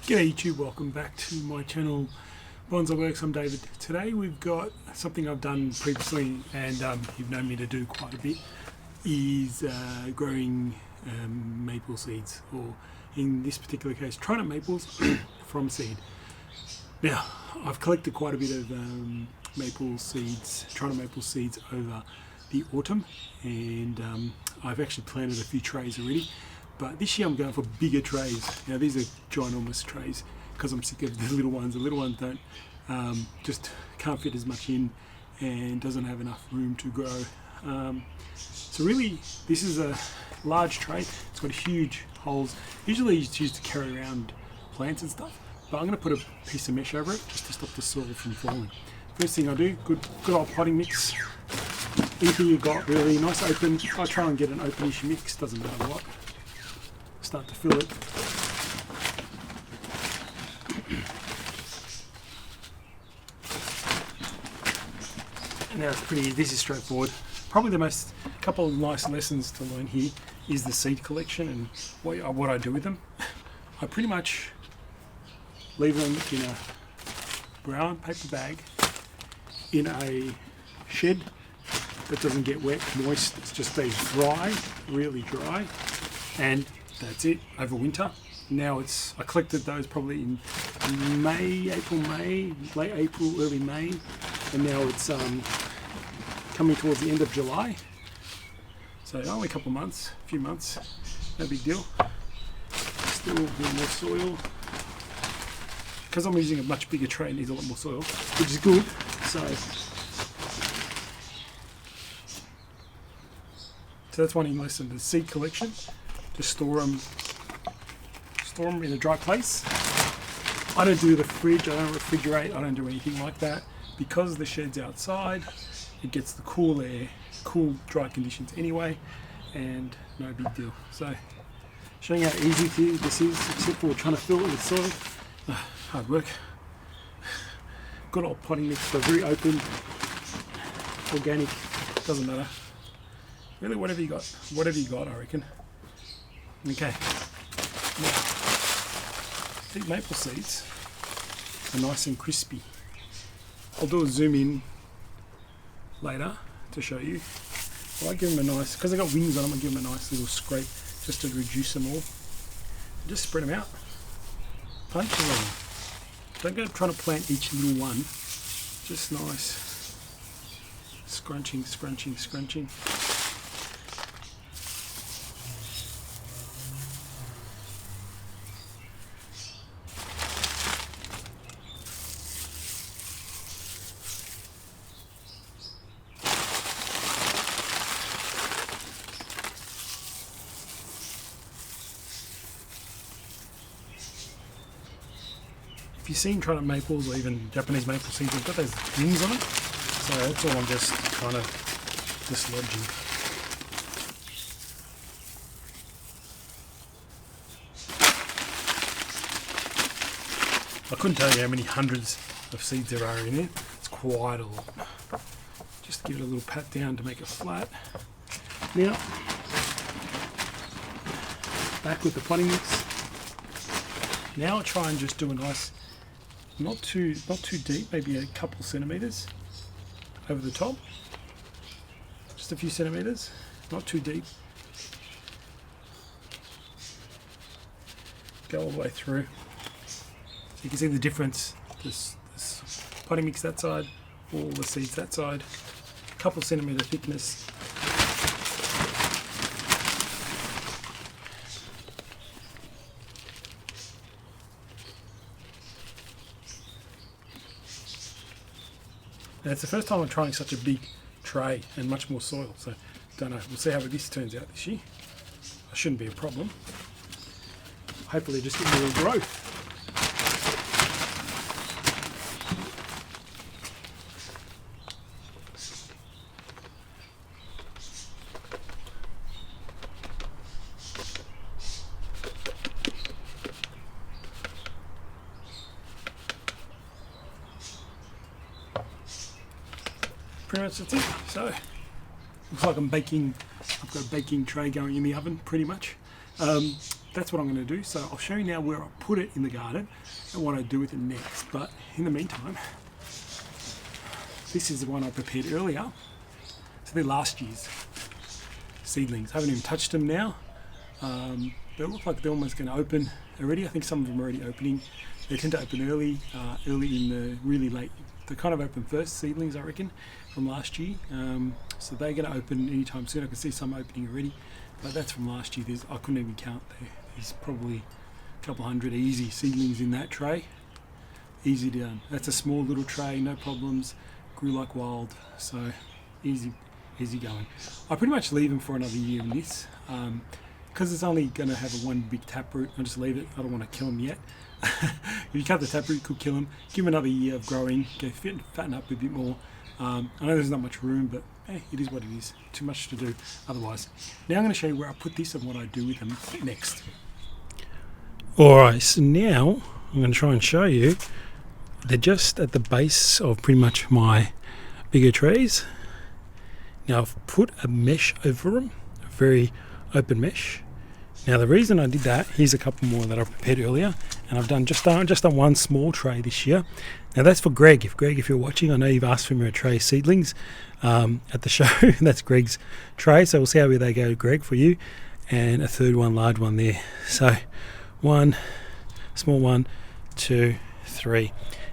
G'day YouTube, welcome back to my channel Bonsai Works. I'm David. Today we've got something I've done previously and you've known me to do quite a bit, is growing maple seeds, or in this particular case trident maples from seed. Now I've collected quite a bit of maple seeds, trident maple seeds over the autumn, and I've actually planted a few trays already. But this year I'm going for bigger trays. Now these are ginormous trays because I'm sick of the little ones. The little ones don't, just can't fit as much in and doesn't have enough room to grow. So really this is a large tray. It's got huge holes. Usually it's used to carry around plants and stuff, but I'm going to put a piece of mesh over it just to stop the soil from falling. First thing I do, good old potting mix. Anything you've got really nice open. I try and get an openish mix, doesn't matter what. Start to fill it. And now it's pretty, this is straightforward. Probably the most, couple of nice lessons to learn here is the seed collection and what I do with them. I pretty much leave them in a brown paper bag in a shed that doesn't get wet, moist. It just stays dry, really dry, and that's it over winter. Now I collected those probably in May, late April, early May, and now it's coming towards the end of July. So only a couple of months, a few months, no big deal. Still a little more soil. Because I'm using a much bigger tray, it needs a lot more soil, which is good. So that's one lesson, the seed collection. Just store them in a dry place. I don't do the fridge, I don't refrigerate, I don't do anything like that. Because the shed's outside, it gets the cool air, cool dry conditions anyway, and no big deal. So showing how easy this is, except for trying to fill it with soil. Hard work. Good old potting mix, so very open, organic, doesn't matter. Really whatever you got, I reckon. Okay, now these maple seeds are nice and crispy. I'll do a zoom in later to show you. I like give them a nice, because they got wings on them, I give them a nice little scrape just to reduce them all. Just spread them out. Punch them on. Don't go trying to plant each little one. Just nice. Scrunching, scrunching, scrunching. If you've seen trident maples or even Japanese maple seeds, they've got those wings on it. So that's all I'm just kind of dislodging. I couldn't tell you how many hundreds of seeds there are in here. It's quite a lot. Just give it a little pat down to make it flat. Now, back with the potting mix. Now I try and just do a nice, not too deep, maybe a couple centimeters over the top. Just a few centimeters, not too deep. Go all the way through. So you can see the difference. This potting mix that side, all the seeds that side, a couple centimeter thickness. And it's the first time I'm trying such a big tray and much more soil, so don't know. We'll see how this turns out this year. It shouldn't be a problem. Hopefully just get more growth. Pretty much that's it. So looks like I'm baking. I've got a baking tray going in the oven pretty much. that's what I'm going to do. So I'll show you now where I put it in the garden and what I do with it next. But in the meantime, this is the one I prepared earlier. So they're last year's seedlings. I haven't even touched them now. They look like they're almost going to open already. I think some of them are already opening. They tend to open early in the really late. They kind of open first, seedlings, I reckon, from last year. So they're going to open anytime soon. I can see some opening already, but that's from last year. I couldn't even count there. There's probably a couple hundred easy seedlings in that tray. Easy done. That's a small little tray, no problems. Grew like wild, so easy going. I pretty much leave them for another year in this. Because it's only going to have one big taproot, I'll just leave it. I don't want to kill them yet. If you cut the taproot, you could kill them. Give them another year of growing, go fatten up a bit more. I know there's not much room, but hey, it is what it is. Too much to do otherwise. Now I'm going to show you where I put this and what I do with them next. Alright, so now I'm going to try and show you. They're just at the base of pretty much my bigger trees. Now I've put a mesh over them, a very open mesh. Now the reason I did that, here's a couple more that I prepared earlier, and I've done just on one small tray this year. Now that's for Greg. If you're watching, I know you've asked for me a tray seedlings at the show. That's Greg's tray, so we'll see how they go, Greg, for you. And a third one, large one there. So 1, small 1, 2, 3.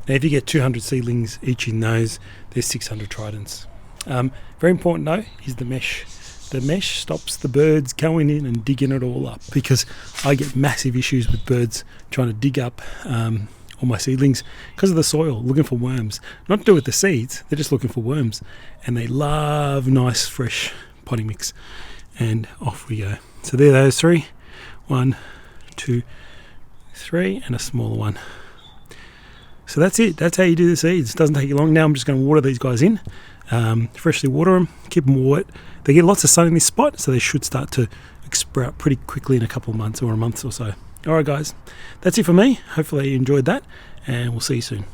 Now if you get 200 seedlings each in those, there's 600 tridents. Very important though is the mesh. The mesh stops the birds going in and digging it all up, because I get massive issues with birds trying to dig up all my seedlings because of the soil, looking for worms. Not to do with the seeds, they're just looking for worms, and they love nice fresh potting mix. And off we go. So there, those 3. 1, 2, 3, and a smaller one. So that's it. That's how you do the seeds. It doesn't take you long. Now I'm just going to water these guys in. Freshly water them, keep them wet. They get lots of sun in this spot, so they should start to sprout pretty quickly in a couple of months or a month or so. Alright guys, that's it for me. Hopefully you enjoyed that, and we'll see you soon.